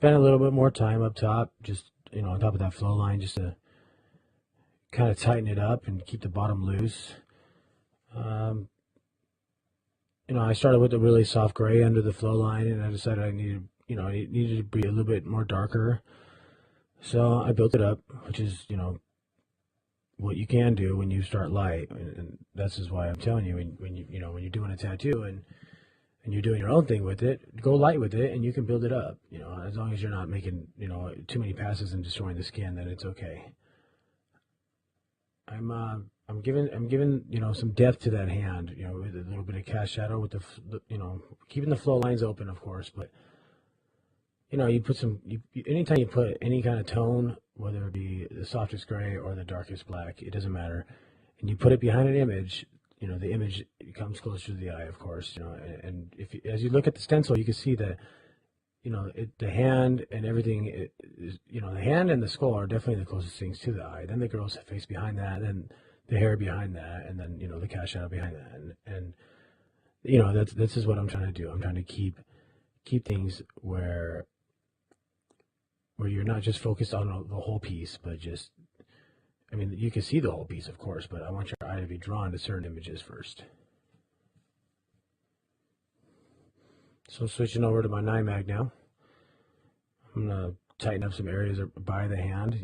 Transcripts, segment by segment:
spend a little bit more time up top, just on top of that flow line, just to kind of tighten it up and keep the bottom loose. Um, I started with a really soft gray under the flow line, and I decided it needed to be a little bit more darker. So I built it up, which is, what you can do when you start light, and this is why I'm telling you, when you're doing a tattoo and you're doing your own thing with it, go light with it, and you can build it up. As long as you're not making too many passes and destroying the skin, then it's okay. I'm giving some depth to that hand, with a little bit of cast shadow, with keeping the flow lines open, of course, but you put anytime you put any kind of tone, whether it be the softest gray or the darkest black, it doesn't matter, and you put it behind an image, the image comes closer to the eye, of course, and as you look at the stencil, you can see that, the hand and everything is, the hand and the skull are definitely the closest things to the eye. Then the girl's face behind that, then the hair behind that, and then, the cast shadow behind that, and this is what I'm trying to do. I'm trying to keep things where you're not just focused on the whole piece, but just, you can see the whole piece, of course, but I want your eye to be drawn to certain images first. So switching over to my 9 mag now, I'm going to tighten up some areas by the hand,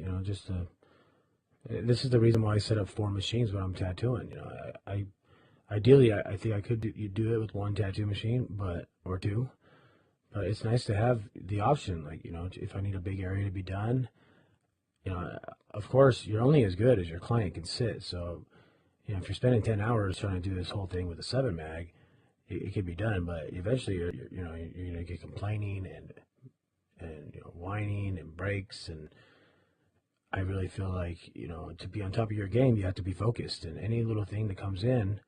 this is the reason why I set up 4 machines when I'm tattooing. Ideally, I think I could do it with 1 tattoo machine, or 2. But it's nice to have the option, like, if I need a big area to be done, of course, you're only as good as your client can sit. So, if you're spending 10 hours trying to do this whole thing with a 7 mag, it can be done. But eventually, you're going to get complaining and whining and breaks. And I really feel like, to be on top of your game, you have to be focused. And any little thing that comes in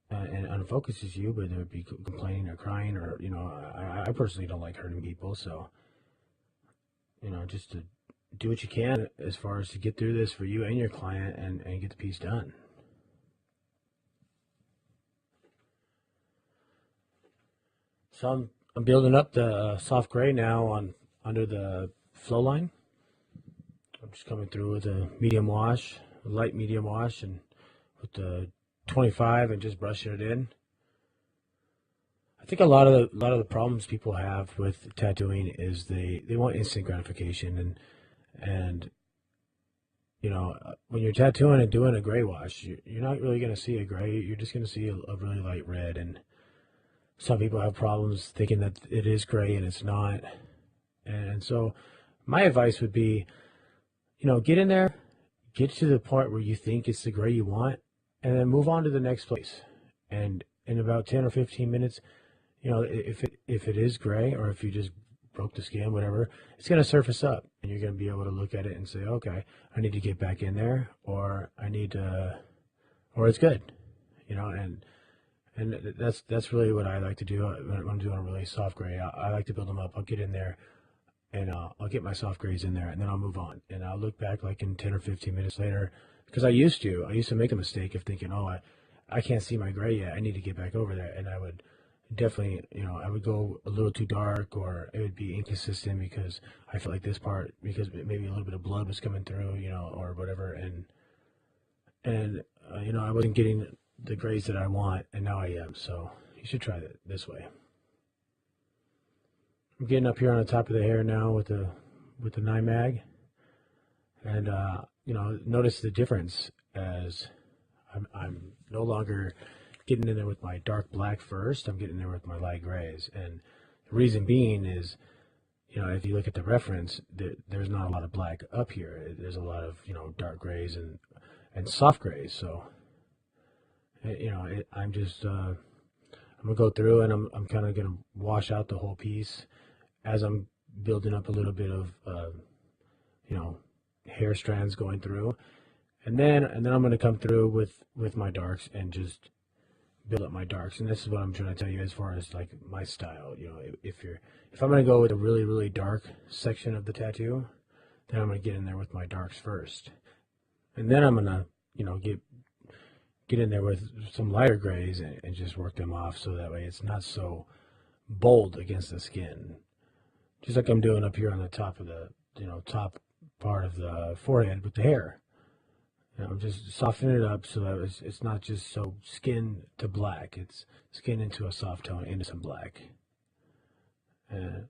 and unfocuses you, whether it be complaining or crying, or I personally don't like hurting people, so just to do what you can as far as to get through this for you and your client, and get the piece done. So I'm building up the soft gray now under the flow line. I'm just coming through with a medium wash, a light medium wash, and with the 25 and just brushing it in. I think a lot of the problems people have with tattooing is they want instant gratification, and when you're tattooing and doing a gray wash, you're not really going to see a gray. You're just going to see a really light red, and some people have problems thinking that it is gray and it's not. And so my advice would be, get in there, get to the point where you think it's the gray you want, and then move on to the next place. And in about 10 or 15 minutes, if it is gray, or if you just broke the skin, whatever, it's going to surface up, and you're going to be able to look at it and say, okay, I need to get back in there, or or it's good, and that's really what I like to do when I'm doing a really soft gray. I like to build them up. I'll get in there, and I'll get my soft grays in there, and then I'll move on, and I'll look back like in 10 or 15 minutes later, because I used to make a mistake of thinking, oh, I can't see my gray yet, I need to get back over there, and I would definitely, I would go a little too dark, or it would be inconsistent because I felt like this part, because maybe a little bit of blood was coming through, or whatever, and I wasn't getting the grays that I want, and now I am. So you should try it this way. I'm getting up here on the top of the hair now with the 9 mag, and notice the difference as I'm no longer getting in there with my dark black first. I'm getting in there with my light grays, and the reason being is, if you look at the reference, there's not a lot of black up here. There's a lot of dark grays and soft grays. So I'm just I'm gonna go through, and I'm kind of gonna wash out the whole piece as I'm building up a little bit of hair strands going through, and then I'm gonna come through with my darks and just build up my darks. And this is what I'm trying to tell you as far as like my style. If I'm gonna go with a really, really dark section of the tattoo, then I'm gonna get in there with my darks first, and then I'm gonna get in there with some lighter grays and just work them off, so that way it's not so bold against the skin. just like I'm doing up here on the top of the, top part of the forehead with the hair. I'm just softening it up so that it's not just so skin to black. It's skin into a soft tone, into some black. And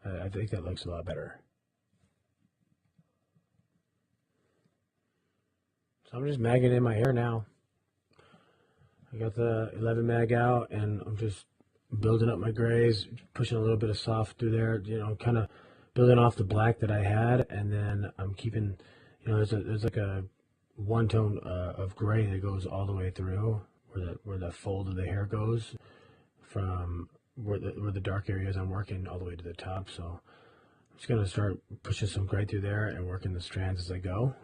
I think that looks a lot better. So I'm just magging in my hair now. I got the 11 mag out, and I'm just building up my grays, pushing a little bit of soft through there, kind of building off the black that I had, and then I'm keeping, there's like a one tone of gray that goes all the way through where the fold of the hair goes from where the dark areas I'm working all the way to the top. So I'm just gonna start pushing some gray through there and working the strands as I go,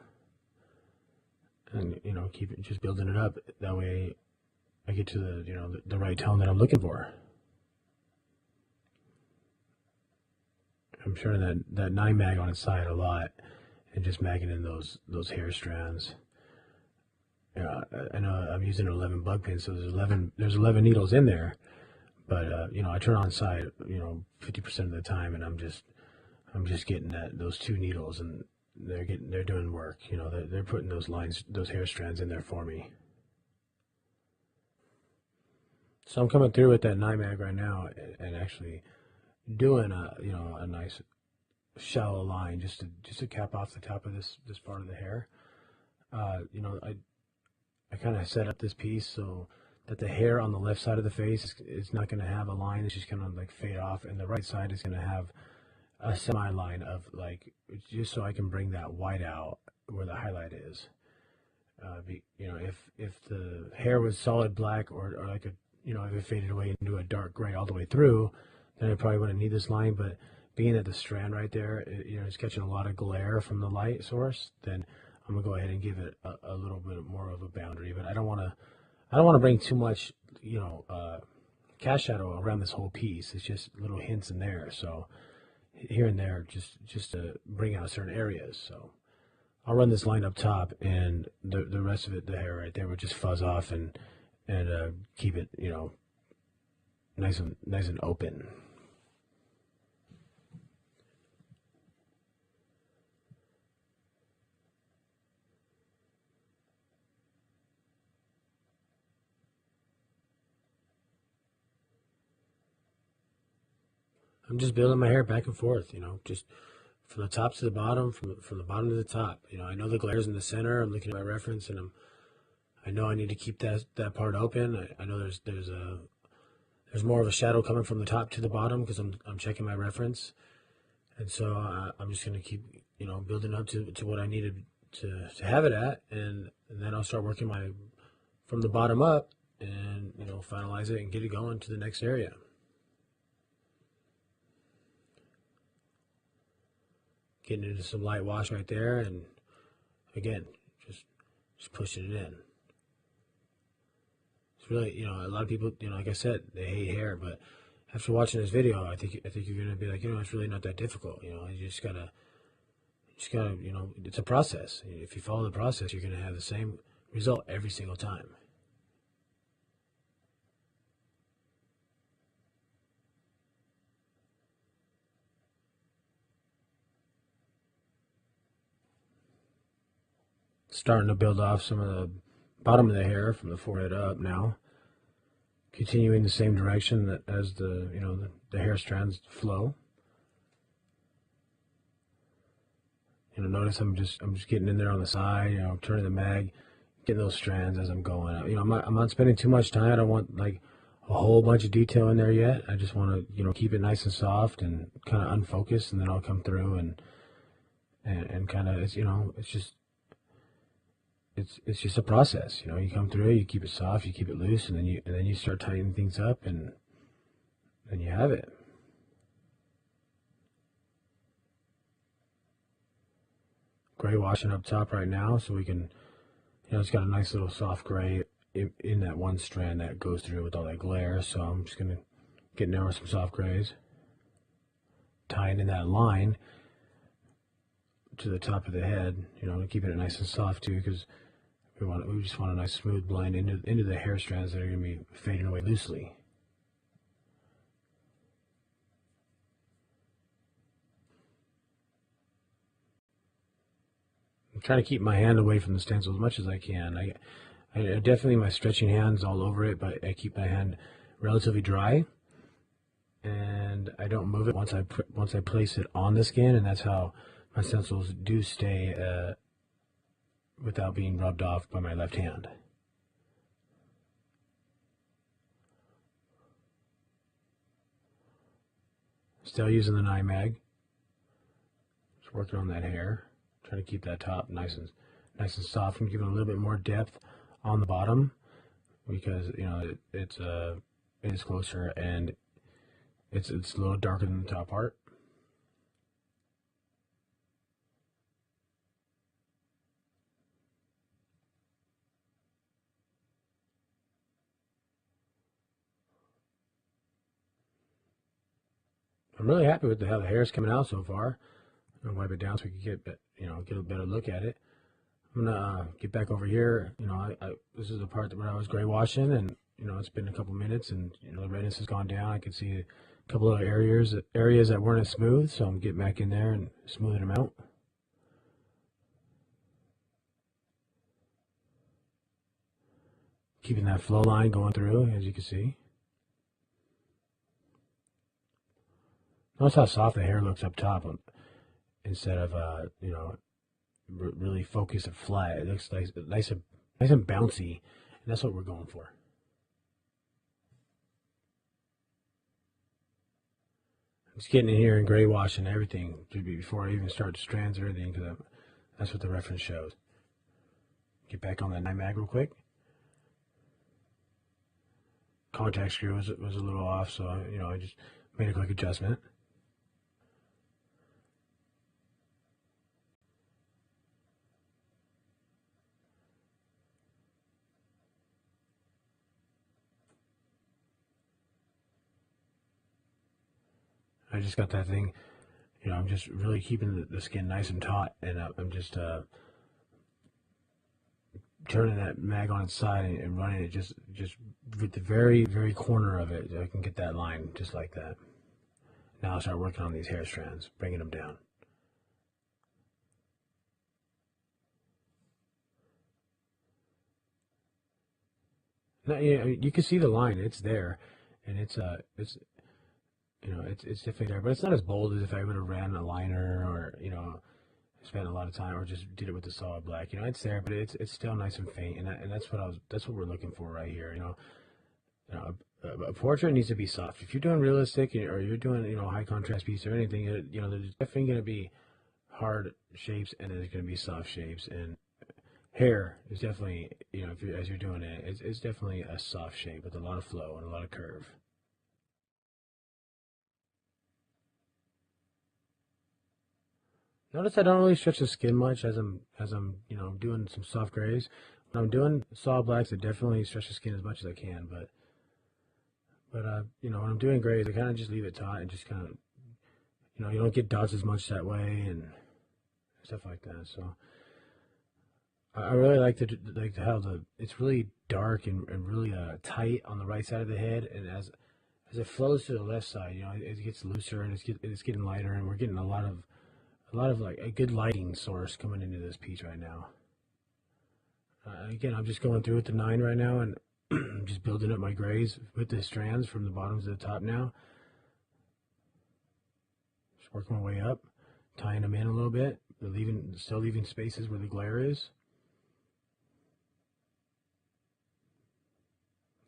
and keep it, just building it up. That way I get to the right tone that I'm looking for. I'm turning that 9 mag on its side a lot and just magging in those hair strands. I know I'm using an 11 bug pin, so there's 11 needles in there, but I turn on side 50% of the time, and I'm just getting those 2 needles, and they're doing work. They're putting those hair strands in there for me. So I'm coming through with that 9 mag right now, and actually doing a nice shallow line just to cap off the top of this part of the hair. I kind of set up this piece so that the hair on the left side of the face is not going to have a line. It's just going to like fade off, and the right side is going to have a semi line of like, just so I can bring that white out where the highlight is. If the hair was solid black or like if it faded away into a dark gray all the way through, then I probably wouldn't need this line. But being that the strand right there, it's catching a lot of glare from the light source, then I'm gonna go ahead and give it a little bit more of a boundary. But I don't want to bring too much, cast shadow around this whole piece. It's just little hints in there, so here and there, just to bring out certain areas. So I'll run this line up top, and the rest of it, the hair right there, will just fuzz off and keep it, nice and open. I'm just building my hair back and forth, just from the top to the bottom, from the bottom to the top. I know the glare's in the center. I'm looking at my reference, and I know I need to keep that part open. I know there's more of a shadow coming from the top to the bottom because I'm checking my reference, and so I'm just going to keep building up to what I needed to have it at, and then I'll start working from the bottom up, and finalize it and get it going to the next area. Getting into some light wash right there, and again, just pushing it in. It's really, a lot of people, like I said, they hate hair, but after watching this video, I think you're gonna be like, it's really not that difficult. You just gotta, it's a process. If you follow the process, you're gonna have the same result every single time. Starting to build off some of the bottom of the hair from the forehead up now. Continuing the same direction as the hair strands flow. Notice I'm just getting in there on the side, turning the mag, getting those strands as I'm going. I'm not spending too much time. I don't want like a whole bunch of detail in there yet. I just want to keep it nice and soft and kind of unfocused, and then I'll come through and kind of it's just a process. You come through, you keep it soft, you keep it loose, and then you start tightening things up, and then you have it. Gray washing up top right now, so we can, it's got a nice little soft gray in that one strand that goes through with all that glare. So I'm just gonna get in there with some soft grays, tying in that line to the top of the head, keeping it nice and soft too, because we just want a nice smooth blend into the hair strands that are going to be fading away loosely. trying to keep my hand away from the stencil as much as I can. I definitely my stretching hands all over it, but I keep my hand relatively dry, and I don't move it once I place it on the skin, and that's how my stencils do stay without being rubbed off by my left hand. Still using the 9 mag. Just working on that hair, trying to keep that top nice and soft, and giving a little bit more depth on the bottom, because it is closer and it's a little darker than the top part. I'm really happy with how the hair is coming out so far. I'm gonna wipe it down so we can get a better look at it. I'm gonna get back over here. This is the part where I was gray washing, and it's been a couple minutes, and the redness has gone down. I can see a couple of areas that weren't as smooth, so I'm getting back in there and smoothing them out. Keeping that flow line going through, as you can see. Notice how soft the hair looks up top, instead of really focused and flat. It looks nice and bouncy, and that's what we're going for. I'm just getting in here and gray washing everything before I even start strands or anything, because that's what the reference shows. Get back on that 9 mag real quick. Contact screw was a little off, so I just made a quick adjustment. I just got that thing, I'm just really keeping the skin nice and taut, and I'm just turning that mag on its side and running it just with the very, very corner of it. I can get that line just like that. Now I'll start working on these hair strands, bringing them down. Now, you can see the line; it's there, and it's definitely there, but it's not as bold as if I would have ran a liner, or spent a lot of time, or just did it with the solid black. It's there, but it's still nice and faint, and that's what we're looking for right here. A portrait needs to be soft. If you're doing realistic, or you're doing high contrast piece or anything, there's definitely going to be hard shapes, and there's going to be soft shapes, and hair is definitely as you're doing it, it's definitely a soft shape with a lot of flow and a lot of curve. Notice I don't really stretch the skin much as I'm doing some soft grays. When I'm doing solid blacks, I definitely stretch the skin as much as I can, but when I'm doing grays, I kind of just leave it taut and just kind of you don't get dots as much that way and stuff like that. So I really like how it's really dark and really tight on the right side of the head, and as it flows to the left side, it gets looser, and it's getting lighter, and we're getting a lot of like a good lighting source coming into this piece right now. Again, I'm just going through with the 9 right now, and just building up my grays with the strands from the bottom to the top now. Just working my way up, tying them in a little bit, still leaving spaces where the glare is.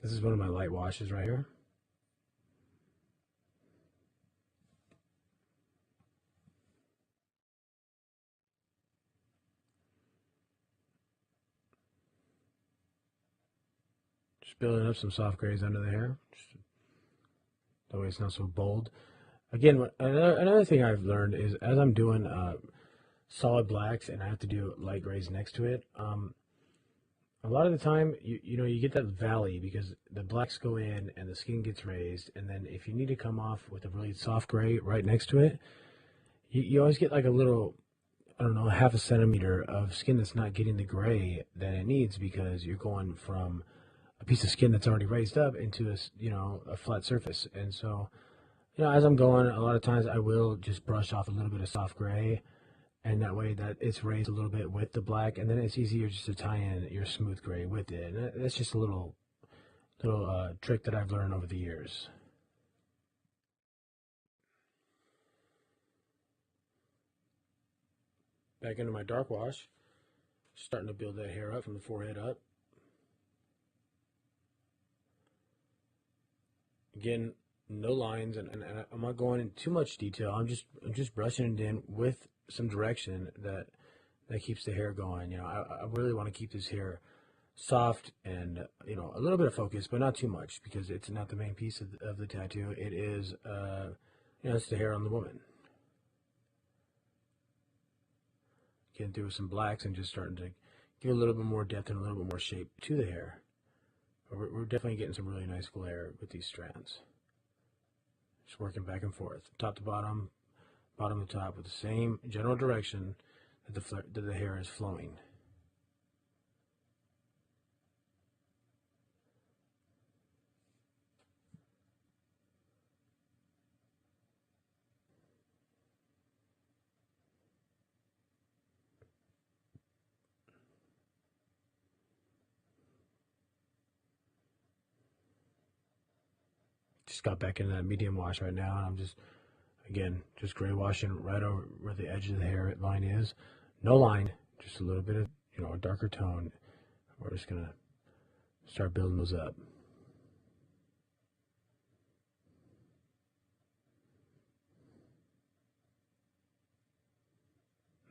This is one of my light washes right here. Just building up some soft grays under the hair. That way it's not so bold. Again, another thing I've learned is, as I'm doing solid blacks and I have to do light grays next to it, a lot of the time you get that valley because the blacks go in and the skin gets raised, and then if you need to come off with a really soft gray right next to it, you always get like a little, I don't know, half a centimeter of skin that's not getting the gray that it needs, because you're going from a piece of skin that's already raised up into a flat surface. And so as I'm going, a lot of times I will just brush off a little bit of soft gray, and that way that it's raised a little bit with the black, and then it's easier just to tie in your smooth gray with it. And that's just a little trick that I've learned over the years. Back into my dark wash, starting to build that hair up from the forehead up. Again, no lines, and I'm not going into too much detail. I'm just brushing it in with some direction that keeps the hair going. You know, I really want to keep this hair soft and, you know, a little bit of focus, but not too much, because it's not the main piece of the tattoo. It is, you know, it's the hair on the woman. Getting through with some blacks and just starting to give a little bit more depth and a little bit more shape to the hair. But we're definitely getting some really nice glare with these strands. Just working back and forth, top to bottom, bottom to top, with the same general direction that the hair is flowing. Just got back into that medium wash right now, and I'm just, again, just gray washing right over where the edge of the hair line is. No line, just a little bit of, you know, a darker tone. We're just gonna start building those up.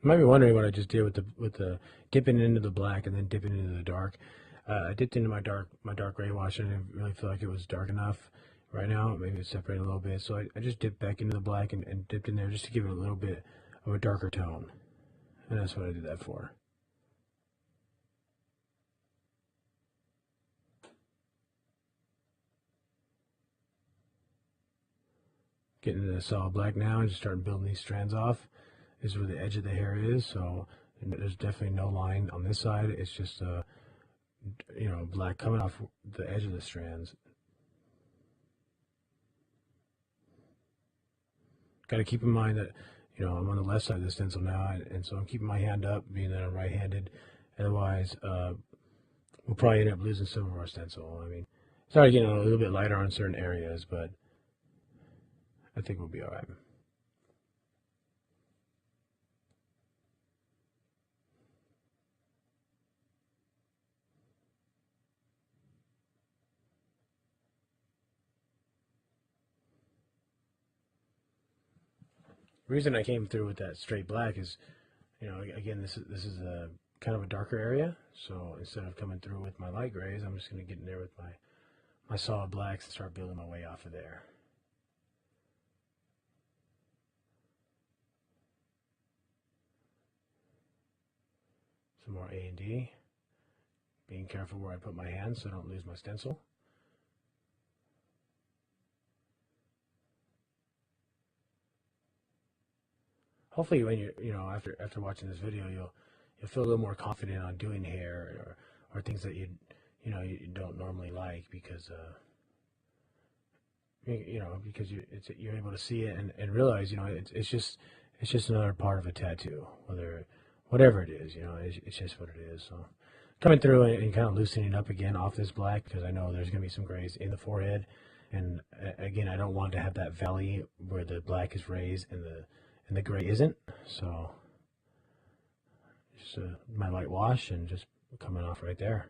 You might be wondering what I just did with the dipping into the black and then dipping into the dark. I dipped into my dark gray wash, and I didn't really feel like it was dark enough right now. Maybe it's separated a little bit, so I just dipped back into the black and dipped in there just to give it a little bit of a darker tone, and that's what I did that for. Getting into the solid black now and just starting building these strands off. This is where the edge of the hair is, so there's definitely no line on this side. It's just you know, black coming off the edge of the strands. Got to keep in mind that, you know, I'm on the left side of the stencil now, and so I'm keeping my hand up, being that I'm right-handed. Otherwise, we'll probably end up losing some of our stencil. I mean, started getting a little bit lighter on certain areas, but I think we'll be all right. The reason I came through with that straight black is, you know, again, this is a kind of a darker area, so instead of coming through with my light grays, I'm just going to get in there with my solid blacks and start building my way off of there. Some more A and D. Being careful where I put my hands so I don't lose my stencil. Hopefully, when you know, after watching this video, you'll feel a little more confident on doing hair or things that you don't normally like, because you know, because you're able to see it and realize, you know, it's just another part of a tattoo, whatever it is, you know, it's just what it is. So coming through and kind of loosening up again off this black, because I know there's going to be some grays in the forehead, and again, I don't want to have that valley where the black is raised and the gray isn't. So just my light wash and just coming off right there.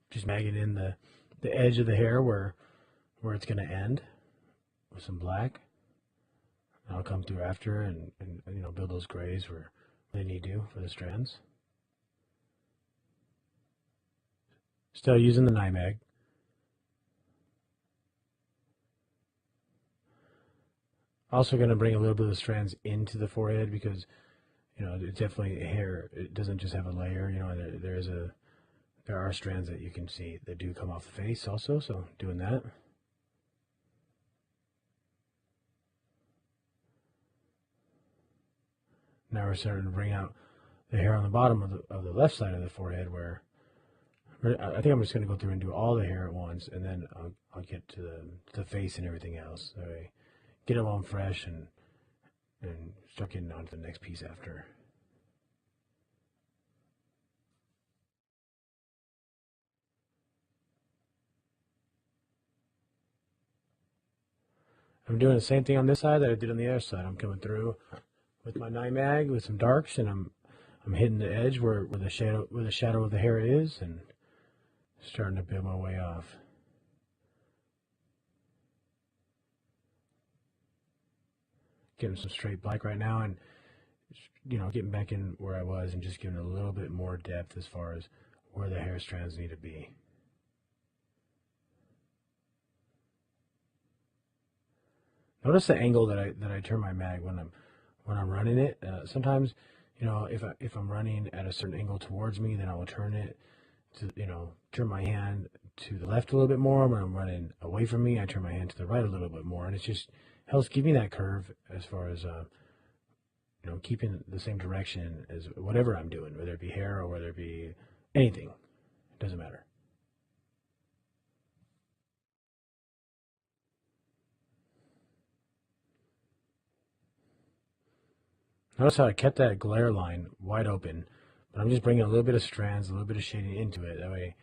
Just magging in the edge of the hair where it's going to end with some black. I'll come through after and you know, build those grays where they need to for the strands. Still using the NIMAG. Also going to bring a little bit of the strands into the forehead, because, you know, it's definitely hair. It doesn't just have a layer. You know, there are strands that you can see that do come off the face also. So doing that. Now we're starting to bring out the hair on the bottom of the left side of the forehead, where I think I'm just going to go through and do all the hair at once, and then I'll get to the face and everything else. So I get them all fresh and start getting on to the next piece after. I'm doing the same thing on this side that I did on the other side. I'm coming through with my 9 mag with some darks, and I'm hitting the edge where the shadow of the hair is, and starting to build my way off. Getting some straight black right now, and you know, getting back in where I was and just giving a little bit more depth as far as where the hair strands need to be. Notice the angle that I turn my mag when I'm running it. Sometimes, you know, if I'm running at a certain angle towards me, then I will turn it to, you know, turn my hand to the left a little bit more. When I'm running away from me, I turn my hand to the right a little bit more, and it just helps keep me that curve as far as you know, keeping the same direction as whatever I'm doing, whether it be hair or whether it be anything. It doesn't matter. Notice how I kept that glare line wide open, but I'm just bringing a little bit of strands, a little bit of shading into it. That way,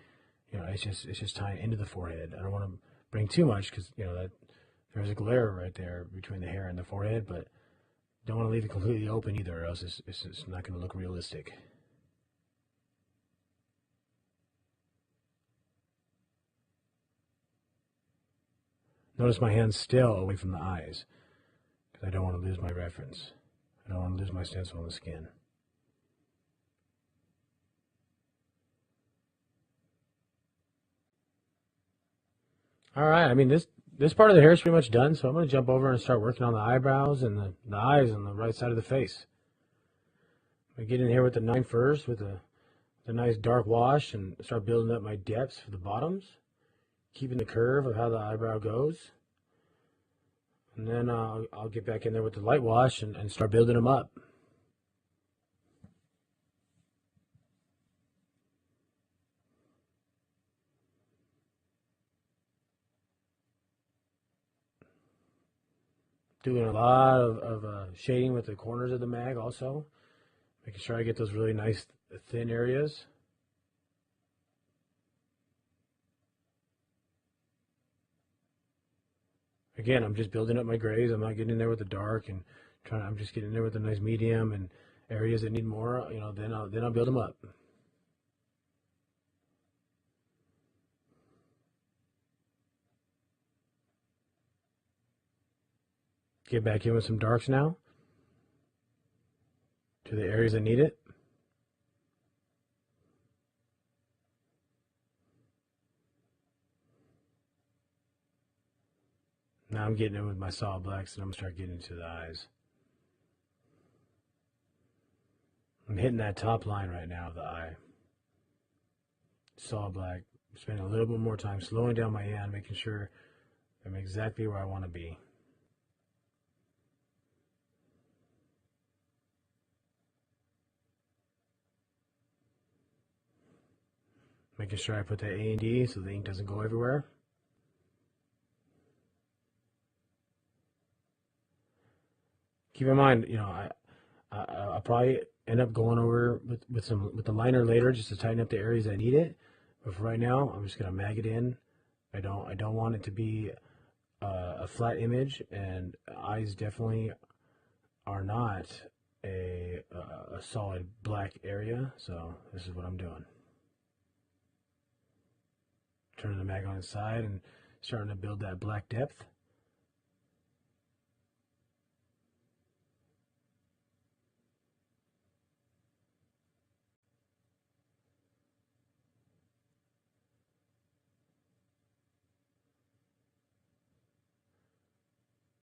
you know, it's just tying into the forehead. I don't want to bring too much because, you know, that there's a glare right there between the hair and the forehead, but don't want to leave it completely open either, or else it's not going to look realistic. Notice my hand's still away from the eyes because I don't want to lose my reference. I don't want to lose my stencil on the skin. All right, I mean, this part of the hair is pretty much done, so I'm going to jump over and start working on the eyebrows and the eyes on the right side of the face. I get in here with the 9 first with the nice dark wash and start building up my depths for the bottoms, keeping the curve of how the eyebrow goes. And then I'll get back in there with the light wash and start building them up. Doing a lot of shading with the corners of the mag also. Making sure I get those really nice thin areas. Again, I'm just building up my grays. I'm not getting in there with the dark and I'm just getting in there with a nice medium, and areas that need more, you know, then I'll build them up. Get back in with some darks now to the areas that need it. Now I'm getting in with my solid blacks, and I'm going to start getting into the eyes. I'm hitting that top line right now of the eye. Solid black. Spending a little bit more time slowing down my hand, making sure I'm exactly where I want to be. Making sure I put that A and D so the ink doesn't go everywhere. Keep in mind, you know, I'll probably end up going over with the liner later just to tighten up the areas that need it. But for right now, I'm just gonna mag it in. I don't want it to be a flat image, and eyes definitely are not a solid black area. So this is what I'm doing. Turning the mag on its side and starting to build that black depth.